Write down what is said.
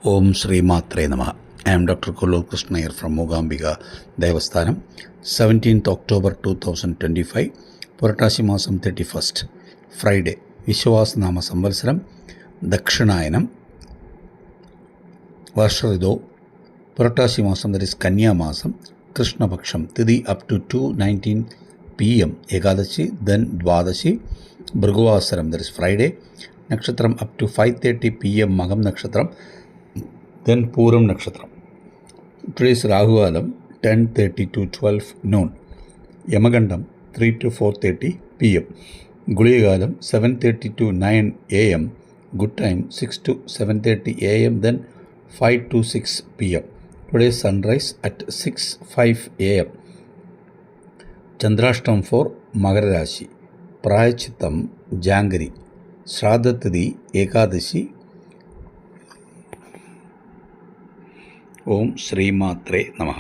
ഓം ശ്രീമാത്രേ നമഃ. I am Dr. Kollur Krishna here from Moogambika Devasthanam. 17th October 2025, പുരട്ടാശി മാസം 31st, Friday. വിശ്വാസനാമ സംവത്സരം ദക്ഷിണായനം, വർഷ പുരട്ടാശി മാസം, ദറ്റ് ഇസ് കന്യാമാസം, കൃഷ്ണപക്ഷം, തിഥി അപ് ടു 2:19 PM ഏകാദശി, ദെൻ ദ്വാദശി, ഭൃഗുവാസരം, ദറ്റ് ഇസ് ഫ്രൈഡേ, നക്ഷത്രം അപ് ടു 5:30 PM മകം നക്ഷത്രം, then Puram Nakshatram. Today's Rahukalam 10:30 to 12 noon. Yamagandam 3 to 4:30 PM. Guliyagalam 7:30 to 9 AM. Good time 6 to 7:30 AM, then 5 to 6 PM. Today's sunrise at 6:05 AM. Chandrashtam for Magara Rashi. Prayachittam Jangari. Shraddha Ekadashi. ഓം ശ്രീമാത്രേ നമഃ.